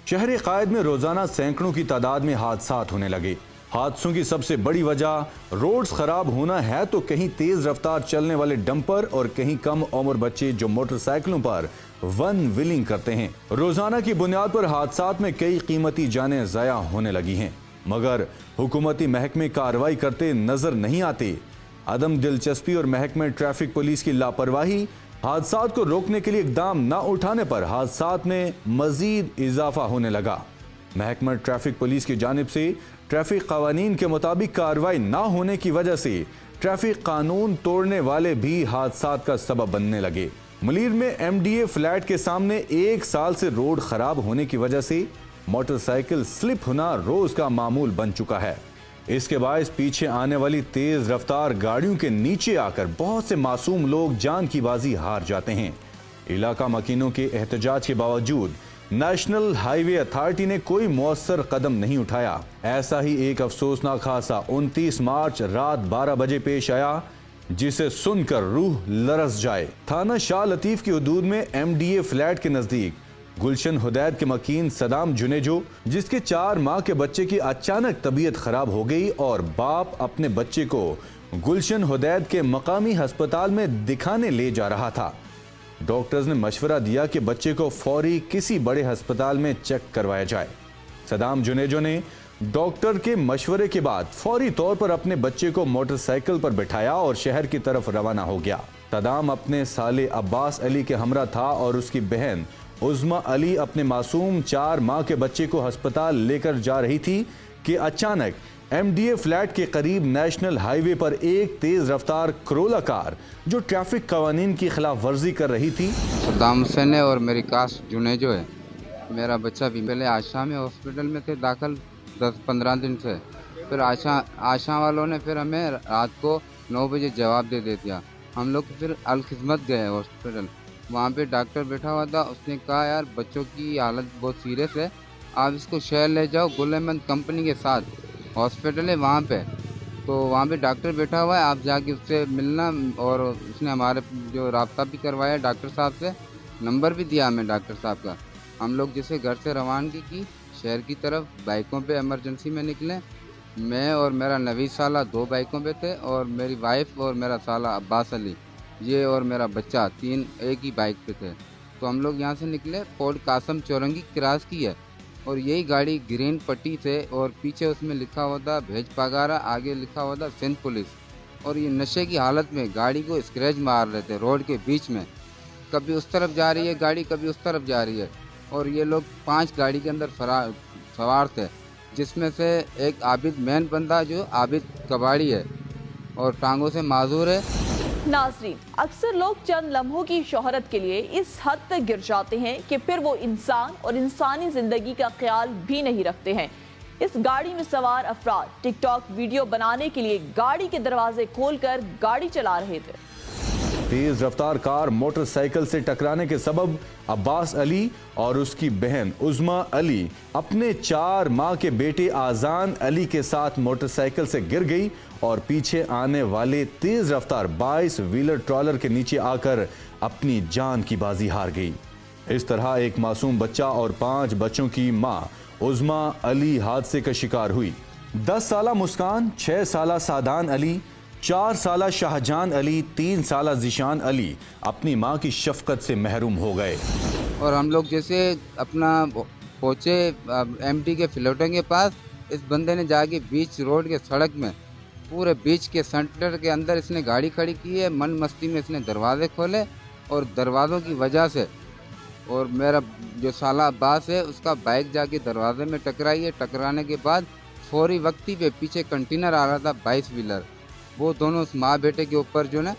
शहर कायद में रोजाना सैकड़ों की तादाद में हादसात होने लगे। हादसों की सबसे बड़ी वजह रोड्स खराब होना है, तो कहीं तेज रफ्तार चलने वाले डंपर और कहीं कम उम्र बच्चे जो मोटरसाइकिलों पर वन व्हीलिंग करते हैं। रोजाना की बुनियाद पर हादसात में कई कीमती जानें ज़ाया होने लगी हैं, मगर हुकूमती महकमे कार्रवाई करते नजर नहीं आते। अदम दिलचस्पी और महकमे ट्रैफिक पुलिस की लापरवाही, हादसात को रोकने के लिए इकदाम न उठाने पर हादसात में मजीद इजाफा होने लगा। महकमा ट्रैफिक पुलिस की जानिब से ट्रैफिक कवानीन के मुताबिक कार्रवाई न होने की वजह से ट्रैफिक कानून तोड़ने वाले भी हादसात का सबब बनने लगे। मुलीर में MDA फ्लैट के सामने 1 साल से रोड खराब होने की वजह से मोटरसाइकिल स्लिप होना रोज का मामूल बन चुका है। इसके बायस पीछे आने वाली तेज रफ्तार गाड़ियों के नीचे आकर बहुत से मासूम लोग जान की बाजी हार जाते हैं। इलाका मकीनों के एहतजाज के बावजूद नेशनल हाईवे अथॉरिटी ने कोई मौसर कदम नहीं उठाया। ऐसा ही एक अफसोसनाक हादसा 29 मार्च रात 12 बजे पेश आया, जिसे सुनकर रूह लरस जाए। थाना शाह लतीफ की हदूद में MDA फ्लैट के नजदीक गुलशन हुदैद के मकीन सदाम जुनेजो, जिसके 4 माह के बच्चे की अचानक तबीयत खराब हो गई और बाप अपने बच्चे को गुलशन हुदैद के मकामी अस्पताल में दिखाने ले जा रहा था। डॉक्टर्स ने मशवरा दिया कि बच्चे को फौरी किसी बड़े अस्पताल में चेक करवाया जाए। सदाम जुनेजो ने डॉक्टर के मशवरे के बाद फौरी तौर पर अपने बच्चे को मोटरसाइकिल पर बिठाया और शहर की तरफ रवाना हो गया। सदाम अपने साले अब्बास अली के हमरा था और उसकी बहन उज़्मा अली अपने मासूम 4 माह के बच्चे को अस्पताल लेकर जा रही थी कि अचानक MDA फ्लैट के करीब नेशनल हाईवे पर एक तेज रफ्तार करोला कार जो ट्रैफिक कवानीन की खिलाफ वर्जी कर रही थी। सदाम हुसैन है और मेरी कास्ट जुनेजो है। मेरा बच्चा भी पहले आशा में हॉस्पिटल में थे दाखिल 10-15 दिन से। फिर आशा वालों ने फिर हमें रात को 9 बजे जवाब दे दिया। हम लोग फिर अल खिदमत गए हॉस्पिटल, वहाँ पे डॉक्टर बैठा हुआ था। उसने कहा यार बच्चों की हालत बहुत सीरियस है, आप इसको शहर ले जाओ गुल अहमद कंपनी के साथ हॉस्पिटल है वहाँ पे। तो वहाँ पे डॉक्टर बैठा हुआ है, आप जाके उससे मिलना। और उसने हमारे जो राब्ता भी करवाया डॉक्टर साहब से, नंबर भी दिया हमें डॉक्टर साहब का। हम लोग जैसे घर से रवानगी की शहर की तरफ, बाइकों पे इमरजेंसी में निकले। मैं और मेरा नवीस साला 2 बाइकों पे थे और मेरी वाइफ और मेरा साला अब्बास अली, ये और मेरा बच्चा 3 एक ही बाइक पे थे। तो हम लोग यहाँ से निकले, फोर्ट कासम चौरंगी क्रॉस की है और यही गाड़ी ग्रीन पट्टी से, और पीछे उसमें लिखा हुआ था भेज पगारा, आगे लिखा हुआ था सिंध पुलिस। और ये नशे की हालत में गाड़ी को स्क्रैच मार रहे थे रोड के बीच में, कभी उस तरफ जा रही है गाड़ी, कभी उस तरफ जा रही है। और ये लोग 5 गाड़ी के अंदर सवार थे, जिसमें से एक आबिद मैन बंदा जो आबिद कबाड़ी है और टांगों से माजूर है। नाज़रीन, अक्सर लोग चंद लम्हों की शोहरत के लिए इस हद तक गिर जाते हैं कि फिर वो इंसान और इंसानी जिंदगी का ख्याल भी नहीं रखते हैं। इस गाड़ी में सवार अफराद टिकटॉक वीडियो बनाने के लिए गाड़ी के दरवाजे खोलकर गाड़ी चला रहे थे। तेज रफ्तार कार मोटरसाइकिल से टकराने के सबब अब्बास अली और उसकी बहन उज़्मा अली अपने 4 माह के बेटे आज़ान अली के साथ मोटरसाइकिल से गिर गई और पीछे आने वाले तेज रफ्तार 22 व्हीलर ट्रॉलर के नीचे आकर अपनी जान की बाजी हार गई। इस तरह एक मासूम बच्चा और 5 बच्चों की मां उज़्मा अली हादसे का शिकार हुई। 10 साला मुस्कान, 6 साला सादान अली, 4 साला शाहजान अली, 3 साला ज़ीशान अली अपनी मां की शफकत से महरूम हो गए। और हम लोग जैसे अपना पहुँचे MD के फ्लोटिंग के पास, इस बंदे ने जाके बीच रोड के सड़क में पूरे बीच के सेंटर के अंदर इसने गाड़ी खड़ी की है। मन मस्ती में इसने दरवाजे खोले और दरवाज़ों की वजह से, और मेरा जो साला अब्बास है उसका बाइक जाके दरवाजे में टकराई है। टकराने के बाद फौरी वक्ती पे पीछे कंटेनर आ रहा था 22 व्हीलर, वो दोनों उस माँ बेटे के ऊपर जो ना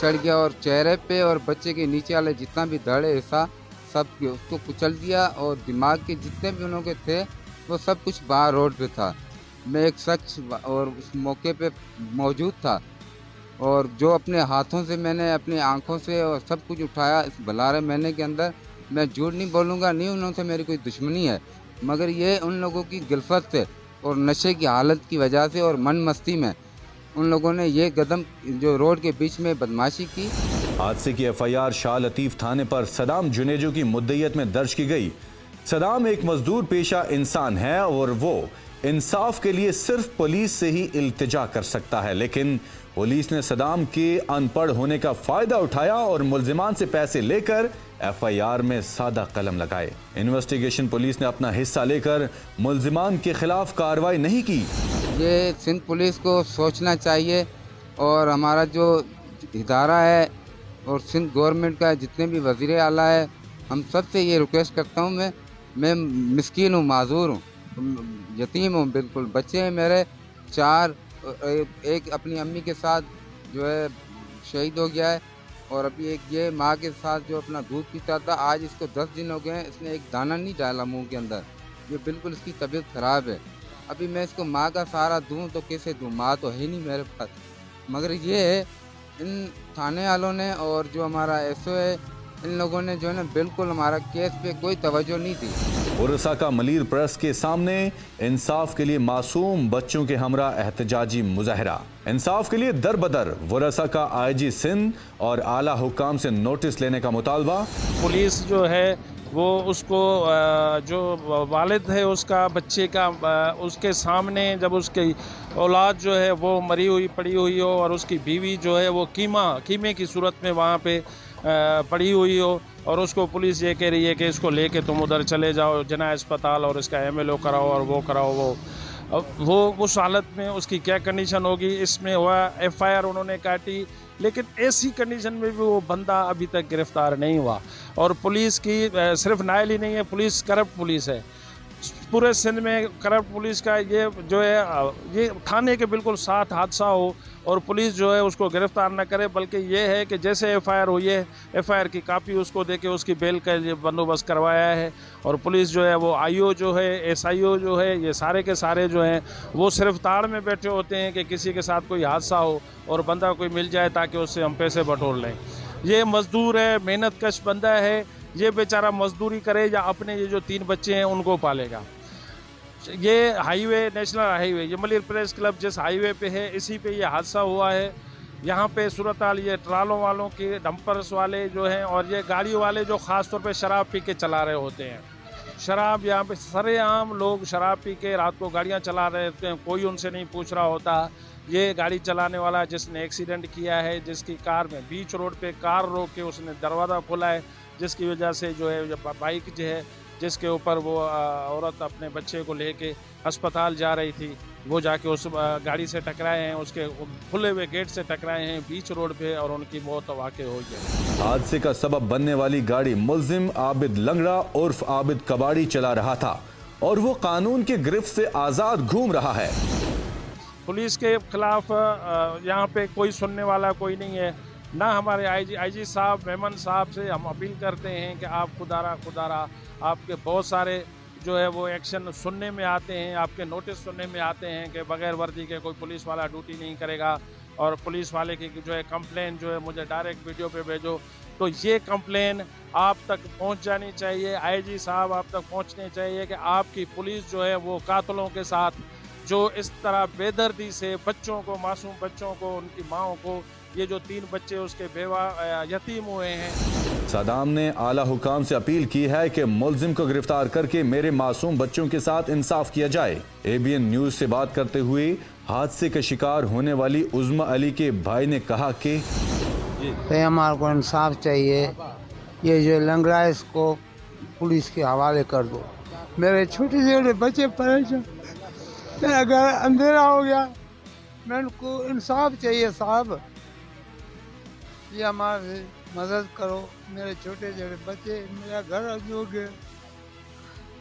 चढ़ गया और चेहरे पे और बच्चे के नीचे वाले जितना भी धड़े हिस्सा सब उसको कुचल दिया और दिमाग के जितने भी उन्होंने थे वो सब कुछ बाहर रोड पे था। मैं एक शख्स और उस मौके पे मौजूद था और जो अपने हाथों से मैंने अपनी आंखों से और सब कुछ उठाया इस बलारे महीने के अंदर। मैं झूठ नहीं बोलूँगा, नहीं उन्होंने से मेरी कोई दुश्मनी है, मगर ये उन लोगों की गिलफत से और नशे की हालत की वजह से और मन मस्ती में उन लोगों ने ये कदम जो रोड के बीच में बदमाशी की। हादसे की FIR शाह लतीफ़ थाने पर सदाम जुनेजो की मुद्दईयत में दर्ज की गई। सदाम एक मजदूर पेशा इंसान है और वो इंसाफ के लिए सिर्फ पुलिस से ही इल्तिजा कर सकता है, लेकिन पुलिस ने सदाम के अनपढ़ होने का फायदा उठाया और मुल्जिमान से पैसे लेकर FIR में सादा कलम लगाए। इन्वेस्टिगेशन पुलिस ने अपना हिस्सा लेकर मुल्जिमान के खिलाफ कार्रवाई नहीं की। ये सिंध पुलिस को सोचना चाहिए और हमारा जो इदारा है और सिंध गवर्नमेंट का जितने भी वज़ीर आला है, हम सब से ये रिक्वेस्ट करता हूँ। मैं मिस्कीन हूँ, माजूर हूँ, यतीम हूँ, बिल्कुल बच्चे हैं मेरे 4, एक अपनी अम्मी के साथ जो है शहीद हो गया है और अभी एक ये माँ के साथ जो अपना दूध पीता था, आज इसको 10 दिन हो गए हैं, इसने एक दाना नहीं डाला मुंह के अंदर। ये बिल्कुल इसकी तबीयत ख़राब है। अभी मैं इसको माँ का सहारा दूँ तो कैसे दूँ, माँ तो है नहीं मेरे पास। मगर ये है इन थाने वालों ने और जो हमारा SO है, इन लोगों ने जो है ना बिल्कुल हमारा केस पे कोई तवज्जो नहीं दी। उरसा का मलीर प्रेस के सामने इंसाफ के लिए मासूम बच्चों के हमरा एहतजाजी मुजाहरा। इंसाफ के लिए दर बदर उरसा का IG सिंध और आला हुकाम से नोटिस लेने का मुतालबा। पुलिस जो है वो उसको जो वालिद है उसका बच्चे का उसके सामने जब उसकी औलाद जो है वो मरी हुई पड़ी हुई हो और उसकी बीवी जो है वो कीमे की सूरत में वहाँ पे पड़ी हुई हो और उसको पुलिस ये कह रही है कि इसको लेके तुम उधर चले जाओ जना अस्पताल और इसका MLO कराओ और वो कराओ वो उस हालत में उसकी क्या कंडीशन होगी। इसमें हुआ FIR उन्होंने काटी, लेकिन ऐसी कंडीशन में भी वो बंदा अभी तक गिरफ्तार नहीं हुआ। और पुलिस की सिर्फ नायल ही नहीं है, पुलिस करप्ट पुलिस है। पूरे सिंध में करप्ट पुलिस का ये जो है ये थाने के बिल्कुल साथ हादसा हो और पुलिस जो है उसको गिरफ्तार न करे, बल्कि ये है कि जैसे FIR हुई है FIR की कापी उसको देके उसकी बेल का बंदोबस्त करवाया है। और पुलिस जो है वो IO जो है SIO जो है ये सारे के सारे जो हैं वो सिर्फ ताड़ में बैठे होते हैं कि किसी के साथ कोई हादसा हो और बंदा कोई मिल जाए ताकि उससे हम पैसे बटोर लें। ये मजदूर है, मेहनत कश बंदा है, ये बेचारा मजदूरी करे या अपने ये जो 3 बच्चे हैं उनको पालेगा। ये हाईवे नेशनल हाईवे ये मलिर प्रेस क्लब जिस हाईवे पे है इसी पे ये हादसा हुआ है। यहाँ पे सूरत हाल ये ट्रालों वालों के डंपर्स वाले जो हैं और ये गाड़ी वाले जो ख़ास तौर पे शराब पी के चला रहे होते हैं। शराब यहाँ पे सरेआम लोग शराब पी के रात को गाड़ियाँ चला रहे होते हैं, कोई उनसे नहीं पूछ रहा होता। ये गाड़ी चलाने वाला जिसने एक्सीडेंट किया है, जिसकी कार में बीच रोड पे कार रोक के उसने दरवाज़ा खोला है, जिसकी वजह से जो है बाइक जो है जिसके ऊपर वो औरत अपने बच्चे को लेके अस्पताल जा रही थी वो जाके उस गाड़ी से टकराए हैं, उसके खुले हुए गेट से टकराए हैं बीच रोड पे और उनकी मौत वाक़ई हो गई। हादसे का सबब बनने वाली गाड़ी मुल्जिम आबिद लंगड़ा उर्फ आबिद कबाड़ी चला रहा था और वो कानून के गिरफ्त से आज़ाद घूम रहा है। पुलिस के खिलाफ यहाँ पे कोई सुनने वाला कोई नहीं है। ना हमारे IG साहब मेमन साहब से हम अपील करते हैं कि आप खुदारा आपके बहुत सारे जो है वो एक्शन सुनने में आते हैं, आपके नोटिस सुनने में आते हैं कि बगैर वर्दी के कोई पुलिस वाला ड्यूटी नहीं करेगा और पुलिस वाले की जो है कंप्लेन जो है मुझे डायरेक्ट वीडियो पे भेजो। तो ये कंप्लेन आप तक पहुंच जानी चाहिए, IG साहब आप तक पहुंचनी चाहिए कि आपकी पुलिस जो है वो कातलों के साथ जो इस तरह बेदर्दी से बच्चों को, मासूम बच्चों को, उनकी माँओं को, ये जो 3 बच्चे उसके बेवा यतीम हुए हैं। सदाम ने आला हुकाम से अपील की है कि मुल्जिम को गिरफ्तार करके मेरे मासूम बच्चों के साथ इंसाफ किया जाए। ABN न्यूज से बात करते हुए हादसे का शिकार होने वाली उज़्मा अली के भाई ने कहा कि हमारे को इंसाफ चाहिए, ये जो लंगड़ा है इसको पुलिस के हवाले कर दो। मेरे छोटे छोटे बच्चे परेशान, मेरा घर अंधेरा हो गया, मैं उनको इंसाफ चाहिए साहब, ये हमारी मदद करो। मेरे छोटे छोटे बच्चे, मेरा घर हो गया,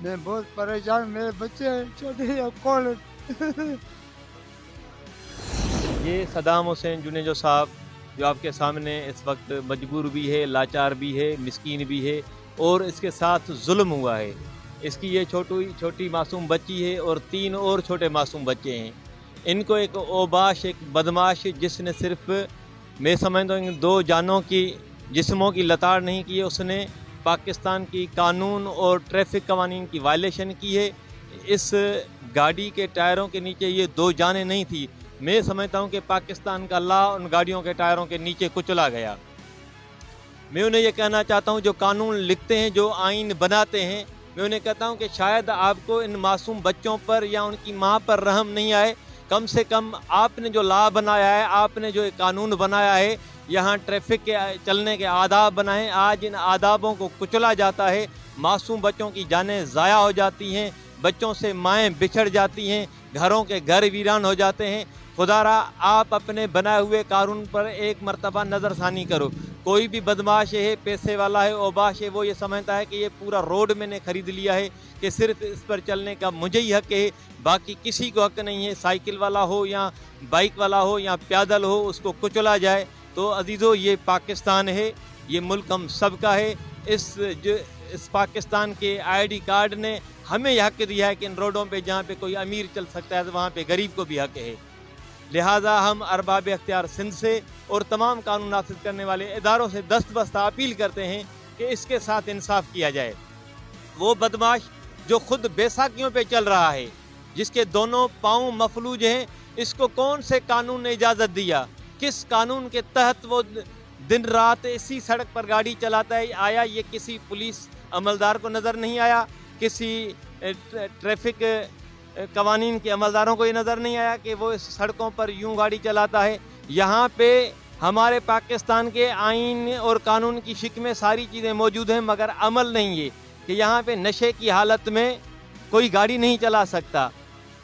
मैं बहुत परेशान, मेरे बच्चे छोटे कौन। ये सदाम हुसैन जुनेजो साहब जो आपके सामने इस वक्त मजबूर भी है, लाचार भी है, मिस्कीन भी है और इसके साथ जुल्म हुआ है। इसकी ये छोटी मासूम बच्ची है और 3 और छोटे मासूम बच्चे हैं। इनको एक ओबाश, एक बदमाश जिसने सिर्फ मैं समझता हूँ 2 जानों की जिस्मों की लताड़ नहीं की है, उसने पाकिस्तान की कानून और ट्रैफिक कवानीन की वायलेशन की है। इस गाड़ी के टायरों के नीचे ये 2 जानें नहीं थी। मैं समझता हूँ कि पाकिस्तान का लॉ उन गाड़ियों के टायरों के नीचे कुचला गया। मैं उन्हें ये कहना चाहता हूँ जो कानून लिखते हैं, जो आइन बनाते हैं, मैं उन्हें कहता हूँ कि शायद आपको इन मासूम बच्चों पर या उनकी माँ पर रहम नहीं आए। कम से कम आपने जो लॉ बनाया है, आपने जो कानून बनाया है, यहाँ ट्रैफिक के चलने के आदाब बनाए, आज इन आदाबों को कुचला जाता है। मासूम बच्चों की जानें ज़ाया हो जाती हैं, बच्चों से माएँ बिछड़ जाती हैं, घरों के घर वीरान हो जाते हैं। खुदारा आप अपने बनाए हुए कानून पर एक मर्तबा नज़रसानी करो। कोई भी बदमाश है, पैसे वाला है, ओबाश है, वो ये समझता है कि ये पूरा रोड मैंने ख़रीद लिया है कि सिर्फ इस पर चलने का मुझे ही हक है, बाकी किसी को हक नहीं है। साइकिल वाला हो या बाइक वाला हो या पैदल हो, उसको कुचला जाए। तो अजीज़ों, ये पाकिस्तान है, ये मुल्क हम सब का है। इस पाकिस्तान के ID कार्ड ने हमें यह हक दिया है कि इन रोडों पे जहाँ पे कोई अमीर चल सकता है तो वहाँ पे गरीब को भी हक है। लिहाजा हम अरबाब अख्तियार सिंध से और तमाम कानून नाफिज करने वाले इदारों से दस्तबस्ता अपील करते हैं कि इसके साथ इंसाफ किया जाए। वो बदमाश जो खुद बैसाखियों पे चल रहा है, जिसके दोनों पाँव मफलूज हैं, इसको कौन से कानून ने इजाज़त दिया? किस कानून के तहत वो दिन रात इसी सड़क पर गाड़ी चलाता है? आया ये किसी पुलिस अमलदार को नज़र नहीं आया, किसी ट्रैफिक कवानीन के अमलदारों को ये नज़र नहीं आया कि वो इस सड़कों पर यूं गाड़ी चलाता है। यहाँ पे हमारे पाकिस्तान के आइन और कानून की शिक में सारी चीज़ें मौजूद हैं, मगर अमल नहीं है कि यहाँ पे नशे की हालत में कोई गाड़ी नहीं चला सकता।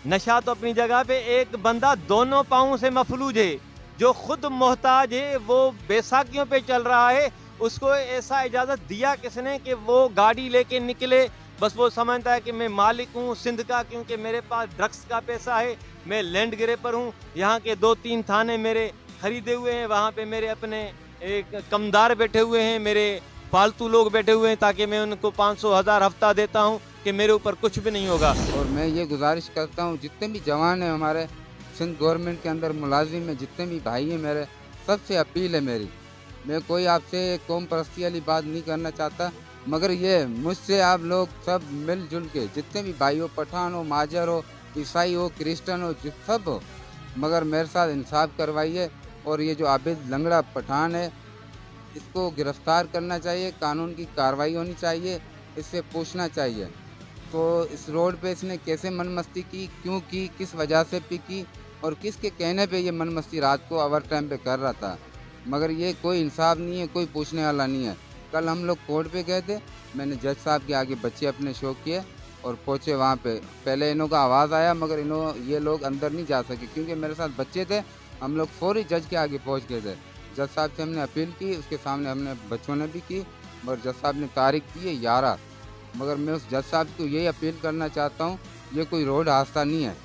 नशा तो अपनी जगह पे, एक बंदा दोनों पाँवों से मफलूज है, जो खुद मोहताज है, वो बैसाखियों पे चल रहा है, उसको ऐसा इजाज़त दिया किसने कि वो गाड़ी लेके निकले? बस वो समझता है कि मैं मालिक हूँ सिंध का, क्योंकि मेरे पास ड्रग्स का पैसा है, मैं लैंड ग्रेपर हूँ, यहाँ के 2-3 थाने मेरे खरीदे हुए हैं, वहाँ पे मेरे अपने एक कमदार बैठे हुए हैं, मेरे फालतू लोग बैठे हुए हैं, ताकि मैं उनको 500,000 हफ्ता देता हूँ कि मेरे ऊपर कुछ भी नहीं होगा। और मैं ये गुजारिश करता हूँ, जितने भी जवान हैं हमारे सिंध गवर्नमेंट के अंदर मुलाजिम हैं, जितने भी भाई हैं मेरे, सबसे अपील है मेरी, मैं कोई आपसे कौम परस्ती वाली बात नहीं करना चाहता, मगर ये मुझसे आप लोग सब मिलजुल के, जितने भी भाई हो, पठान हो, माजर हो, ईसाई हो, क्रिश्चियन हो, सब हो, मगर मेरे साथ इंसाफ करवाइए। और ये जो आबिद लंगड़ा पठान है, इसको गिरफ्तार करना चाहिए, कानून की कार्रवाई होनी चाहिए, इससे पूछना चाहिए तो इस रोड पे इसने कैसे मनमस्ती की, क्यों की, किस वजह से पी की, और किसके कहने पे ये मनमस्ती रात को ओवर टाइम पे कर रहा था। मगर ये कोई इंसाफ नहीं है, कोई पूछने वाला नहीं है। कल हम लोग कोर्ट पे गए थे, मैंने जज साहब के आगे बच्चे अपने शो किए और पहुँचे वहाँ पे। पहले इन्हों का आवाज़ आया, मगर ये लोग अंदर नहीं जा सके, क्योंकि मेरे साथ बच्चे थे। हम लोग फौरी जज के आगे पहुँच गए थे। जज साहब से हमने अपील की, उसके सामने हमने बच्चों ने भी की, मगर जज साहब ने तारीख की है 11। मगर मैं उस जज साहब को यही अपील करना चाहता हूँ, ये कोई रोड हादसा नहीं है,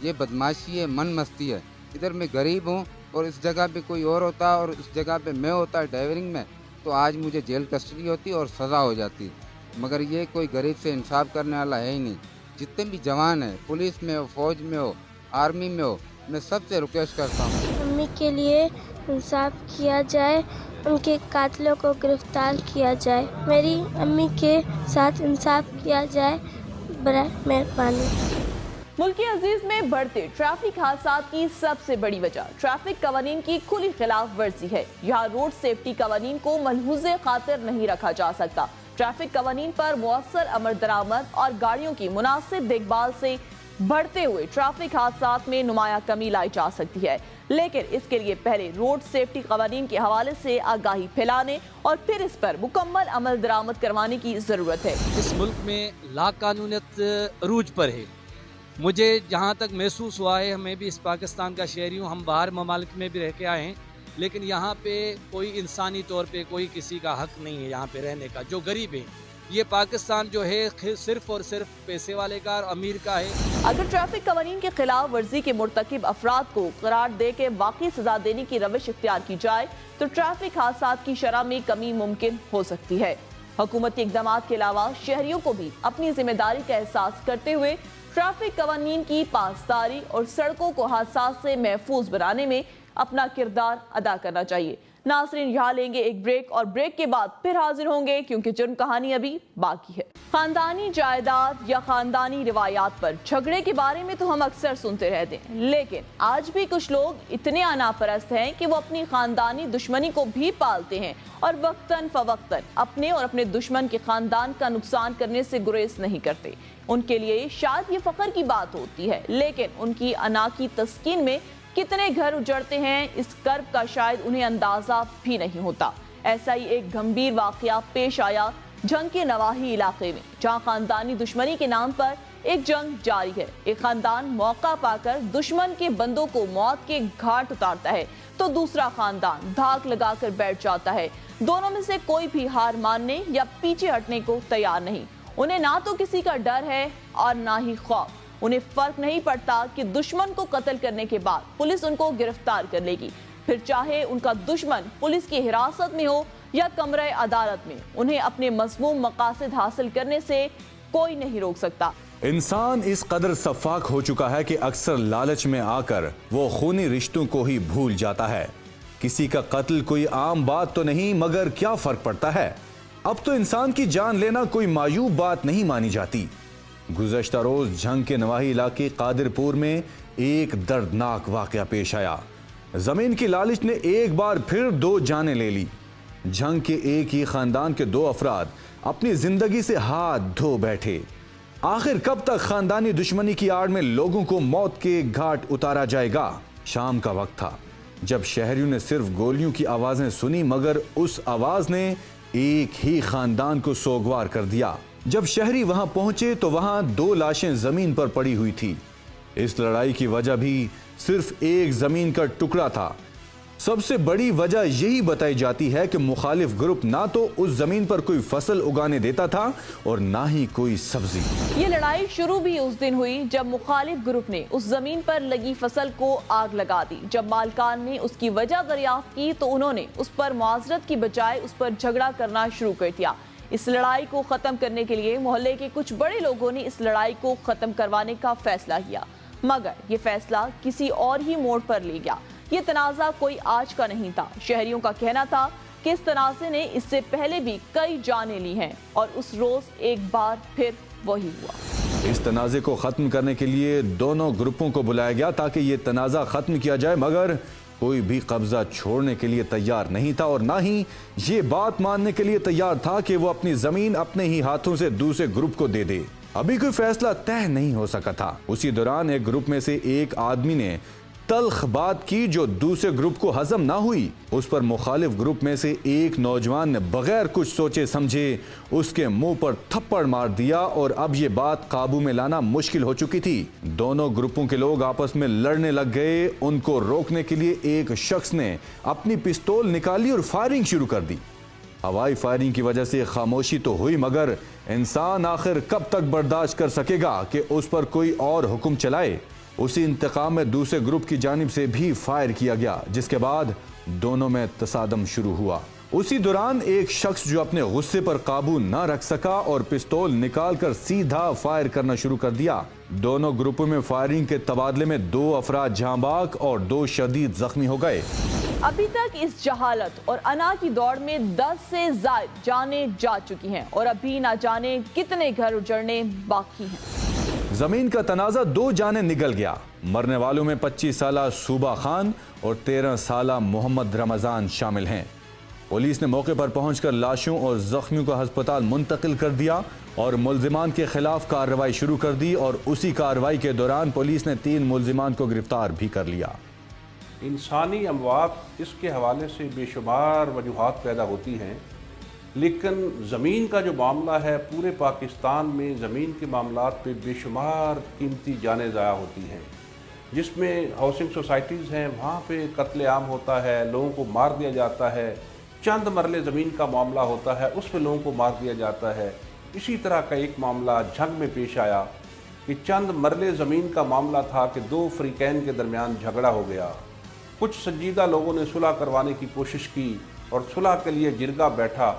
ये बदमाशी है, मन मस्ती है। इधर मैं गरीब हूँ और इस जगह पे कोई और होता और इस जगह पे मैं होता ड्राइवरिंग में, तो आज मुझे जेल कस्टडी होती और सज़ा हो जाती। मगर ये कोई गरीब से इंसाफ करने वाला है ही नहीं। जितने भी जवान हैं, पुलिस में हो, फौज में हो, आर्मी में हो, मैं सबसे रिक्वेस्ट करता हूँ अम्मी के लिए इंसाफ किया जाए, उनके कातिलों को गिरफ्तार किया जाए, मेरी अम्मी के साथ इंसाफ किया जाए, बड़ा मेहरबानी। मुल्क अजीज में बढ़ते ट्रैफिक हादसात की सबसे बड़ी वजह ट्रैफिक कवानीन की खुली खिलाफ वर्जी है। यहाँ रोड सेफ्टी कवानीन को मलहूज़े खातिर नहीं रखा जा सकता। ट्रैफिक कवानीन पर मुअस्सर अमल दरामद और गाड़ियों की मुनासिब देखभाल से बढ़ते हुए ट्रैफिक हादसात में नुमाया कमी लाई जा सकती है, लेकिन इसके लिए पहले रोड सेफ्टी कवानीन के हवाले से आगाही फैलाने और फिर इस पर मुकम्मल अमल दरामद करवाने की ज़रूरत है। इस मुल्क में लाकानूनियत अरूज पर है। मुझे जहाँ तक महसूस हुआ है, मैं भी इस पाकिस्तान का शहरी हूँ, हम बाहर ममालिक में भी रह के आए हैं, लेकिन यहाँ पे कोई इंसानी तौर पे कोई किसी का हक नहीं है यहाँ पे रहने का। जो गरीब है, ये पाकिस्तान जो है सिर्फ और सिर्फ पैसे वाले का और अमीर का है। अगर ट्रैफिक कवानीन के खिलाफ वर्जी के मुर्तकिब अफराद को करार दे के वाकई सजा देने की रविश इख्तियार की जाए तो ट्रैफिक हादसात की शरह में कमी मुमकिन हो सकती है। हुकूमती इक़दाम के अलावा शहरियों को भी अपनी जिम्मेदारी का एहसास करते हुए ट्रैफिक कवानीन की पासदारी और सड़कों को हादसात से महफूज बनाने में अपना किरदार अदा करना चाहिए। नाज़रीन, यहाँ लेंगे एक ब्रेक और ब्रेक के बाद फिर हाजिर होंगे, क्योंकि जुर्म कहानी अभी बाकी है। खानदानी जायदाद या खानदानी रिवायात पर झगड़े के बारे में तो हम अक्सर सुनते रहते हैं, लेकिन आज भी कुछ लोग इतने अनापरस्त हैं कि वो अपनी खानदानी दुश्मनी को भी पालते हैं और वक्तन फवक्तन अपने और अपने दुश्मन के खानदान का नुकसान करने से गुरेज नहीं करते। उनके लिए शायद ये फख्र की बात होती है, लेकिन उनकी अना की तस्कीन में कितने घर उजड़ते हैं, इस कर्ब का शायद उन्हें अंदाजा भी नहीं होता। ऐसा ही एक गंभीर वाकया पेश आया जंग के नवाही इलाके में, जहां खानदानी दुश्मनी के नाम पर एक जंग जारी है। एक खानदान मौका पाकर दुश्मन के बंदों को मौत के घाट उतारता है, तो दूसरा खानदान धाक लगाकर बैठ जाता है। दोनों में से कोई भी हार मानने या पीछे हटने को तैयार नहीं। उन्हें ना तो किसी का डर है और ना ही खौफ। उन्हें फर्क नहीं पड़ता कि दुश्मन को कत्ल करने के बाद पुलिस उनको गिरफ्तार कर लेगी, फिर चाहे उनका दुश्मन पुलिस की हिरासत में हो या कमरे अदालत में, उन्हें अपने मज़मूम मकासद हासिल करने से कोई नहीं रोक सकता। इंसान इस कदर सफाक हो चुका है कि अक्सर लालच में आकर वो खूनी रिश्तों को ही भूल जाता है। किसी का कत्ल कोई आम बात तो नहीं, मगर क्या फर्क पड़ता है। अब तो इंसान की जान लेना कोई मायूब बात नहीं मानी जाती। गुज़श्ता रोज झंग के नवाही इलाके कादिरपुर में एक दर्दनाक वाकया पेश आया। जमीन की लालच ने एक बार फिर 2 जानें ले ली। جنگ کے ایک ہی خاندان کے 2 افراد اپنی زندگی سے ہاتھ دھو بیٹھے۔ آخر کب تک خاندانی دشمنی کی آڑ میں لوگوں کو موت کے گھاٹ اتارا جائے گا؟ شام کا وقت تھا جب شہریوں نے صرف گولیوں کی آوازیں سنی، مگر اس آواز نے ایک ہی خاندان کو سوگوار کر دیا۔ جب شہری وہاں پہنچے تو وہاں 2 لاشیں زمین پر پڑی ہوئی تھی۔ اس لڑائی کی وجہ بھی صرف ایک زمین کا ٹکڑا تھا۔ سب سے بڑی وجہ یہی بتائی جاتی ہے کہ مخالف گروپ نہ تو اس زمین پر کوئی فصل اگانے دیتا تھا اور نہ ہی کوئی سبزی۔ یہ لڑائی شروع بھی اس دن ہوئی جب مخالف گروپ نے اس زمین پر لگی فصل کو آگ لگا دی۔ جب مالکان نے اس کی وجہ دریافت کی تو انہوں نے اس پر معذرت کی بجائے اس پر جھگڑا کرنا شروع کر دیا۔ اس لڑائی کو ختم کرنے کے لیے محلے کے کچھ بڑے لوگوں نے اس لڑائی کو ختم کروانے کا فیصلہ کیا، مگر یہ فیصلہ کسی اور ہی موڑ پر لے گیا۔ یہ تنازع کوئی آج کا نہیں تھا۔ شہریوں کا کہنا تھا کہ اس تنازع نے اس سے پہلے بھی کئی جانیں لی ہیں اور اس روز ایک بار پھر وہی ہوا۔ اس تنازع کو ختم کرنے کے لیے دونوں گروپوں کو بلایا گیا تاکہ یہ تنازع ختم کیا جائے، مگر کوئی بھی قبضہ چھوڑنے کے لیے تیار نہیں تھا اور نہ ہی یہ بات ماننے کے لیے تیار تھا کہ وہ اپنی زمین اپنے ہی ہاتھوں سے دوسرے گروپ کو دے دے۔ ابھی کوئی فیصلہ طے نہیں ہو سکا تھا۔ اسی دوران ایک گروپ میں سے ایک آدمی نے تلخ بات کی جو دوسرے گروپ کو ہضم نہ ہوئی۔ اس پر مخالف گروپ میں سے ایک نوجوان نے بغیر کچھ سوچے سمجھے اس کے منہ پر تھپڑ مار دیا اور اب یہ بات قابو میں لانا مشکل ہو چکی تھی۔ دونوں گروپوں کے لوگ آپس میں لڑنے لگ گئے۔ ان کو روکنے کے لیے ایک شخص نے اپنی پستول نکالی اور فائرنگ شروع کر دی۔ ہوائی فائرنگ کی وجہ سے خاموشی تو ہوئی، مگر انسان آخر کب تک برداشت کر سکے گا کہ اس پر کوئی اور حکم چلائے؟ اسی انتقام میں دوسرے گروپ کی جانب سے بھی فائر کیا گیا، جس کے بعد دونوں میں تصادم شروع ہوا۔ اسی دوران ایک شخص جو اپنے غصے پر قابو نہ رکھ سکا اور پستول نکال کر سیدھا فائر کرنا شروع کر دیا۔ دونوں گروپوں میں فائرنگ کے تبادلے میں 2 افراد جاں بحق اور 2 شدید زخمی ہو گئے۔ ابھی تک اس جہالت اور انا کی دوڑ میں 10 سے زائد جانیں جا چکی ہیں اور ابھی نہ جانے کتنے گھر اجڑنے باقی ہیں۔ زمین کا تنازع 2 جانیں نگل گیا۔ مرنے والوں میں 25 سالہ صوبہ خان اور 13 سالہ محمد رمضان شامل ہیں۔ پولیس نے موقع پر پہنچ کر لاشوں اور زخمیوں کو ہسپتال منتقل کر دیا اور ملزمان کے خلاف کارروائی شروع کر دی، اور اسی کارروائی کے دوران پولیس نے 3 ملزمان کو گرفتار بھی کر لیا۔ انسانی اموات اس کے حوالے سے بے شمار وجوہات پیدا ہوتی ہیں، لیکن زمین کا جو معاملہ ہے پورے پاکستان میں زمین کے معاملات پہ بے شمار قیمتی جانیں ضائع ہوتی ہیں، جس میں ہاؤسنگ سوسائٹیز ہیں وہاں پہ قتل عام ہوتا ہے، لوگوں کو مار دیا جاتا ہے۔ چند مرلے زمین کا معاملہ ہوتا ہے، اس میں لوگوں کو مار دیا جاتا ہے۔ اسی طرح کا ایک معاملہ جھنگ میں پیش آیا کہ چند مرلے زمین کا معاملہ تھا کہ 2 فریقین کے درمیان جھگڑا ہو گیا۔ کچھ سنجیدہ لوگوں نے صلح کروانے کی کوشش کی اور صلح کے لیے جرگہ بیٹھا۔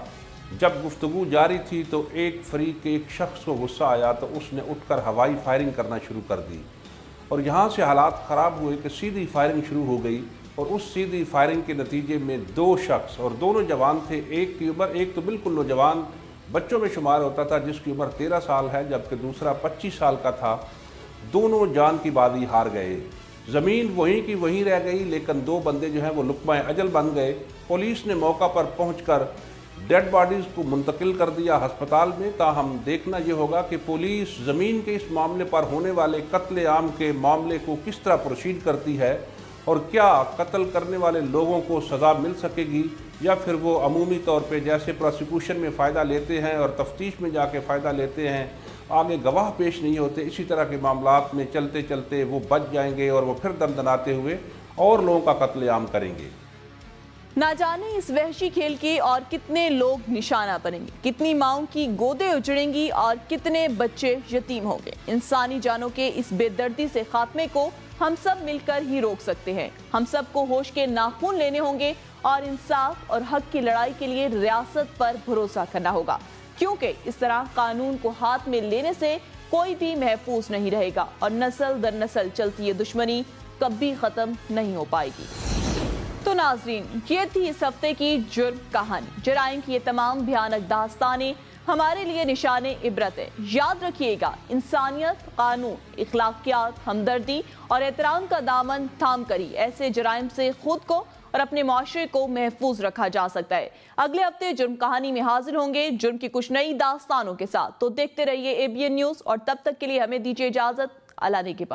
جب گفتگو جاری تھی تو ایک فریق کے ایک شخص کو غصہ آیا تو اس نے اٹھ کر ہوائی فائرنگ کرنا شروع کر دی، اور یہاں سے حالات خراب ہوئے کہ سیدھی فائرنگ شروع ہو گئی، اور اس سیدھی فائرنگ کے نتیجے میں 2 شخص، اور دونوں جوان تھے، ایک کی عمر، ایک تو بالکل نوجوان بچوں میں شمار ہوتا تھا جس کی عمر 13 سال ہے، جبکہ دوسرا 25 سال کا تھا۔ دونوں جان کی بازی ہار گئے۔ زمین وہیں کی وہیں رہ گئی، لیکن 2 بندے جو ہیں وہ لقمہ اجل بن گئے۔ پولیس نے موقع پر پہنچ کر ڈیڈ باڈیز کو منتقل کر دیا ہسپتال میں۔ تاہم دیکھنا یہ ہوگا کہ پولیس زمین کے اس معاملے پر ہونے والے قتل عام کے معاملے کو کس طرح پروسیڈ کرتی ہے، اور کیا قتل کرنے والے لوگوں کو سزا مل سکے گی، یا پھر وہ عمومی طور پہ جیسے پروسیکیوشن میں فائدہ لیتے ہیں اور تفتیش میں جا کے فائدہ لیتے ہیں، آگے گواہ پیش نہیں ہوتے، اسی طرح کے معاملات میں چلتے چلتے وہ بچ جائیں گے اور وہ پھر دندناتے ہوئے اور لوگوں کا قتل عام کریں گے۔ نہ جانے اس وحشی کھیل کے اور کتنے لوگ نشانہ بنیں گے، کتنی ماؤں کی گودیں اجڑیں گی اور کتنے بچے یتیم ہوں گے۔ انسانی جانوں کے اس بے دردی سے خاتمے کو ہم سب مل کر ہی روک سکتے ہیں۔ ہم سب کو ہوش کے ناخن لینے ہوں گے اور انصاف اور حق کی لڑائی کے لیے ریاست پر بھروسہ کرنا ہوگا، کیونکہ اس طرح قانون کو ہاتھ میں لینے سے کوئی بھی محفوظ نہیں رہے گا اور نسل در نسل چلتی یہ دشمنی کبھی ختم نہیں ہو پائے گی۔ تو तो नाजरीन, ये थी इस हफ्ते की जुर्म कहानी। जराइम की ये तमाम भयानक दास्तानें हमारे लिए निशाने इबरत है। याद रखिएगा, इंसानियत, कानून, इखलाकियात, हमदर्दी और एहतराम का दामन थाम करी ऐसे जराइम से खुद को और अपने माशरे को महफूज रखा जा सकता है। अगले हफ्ते जुर्म कहानी में हाजिर होंगे जुर्म की कुछ नई दास्तानों के साथ। तो देखते रहिए ABN न्यूज़ और तब तक के लिए हमें दीजिए इजाजत। अल्लाह ने के बाद।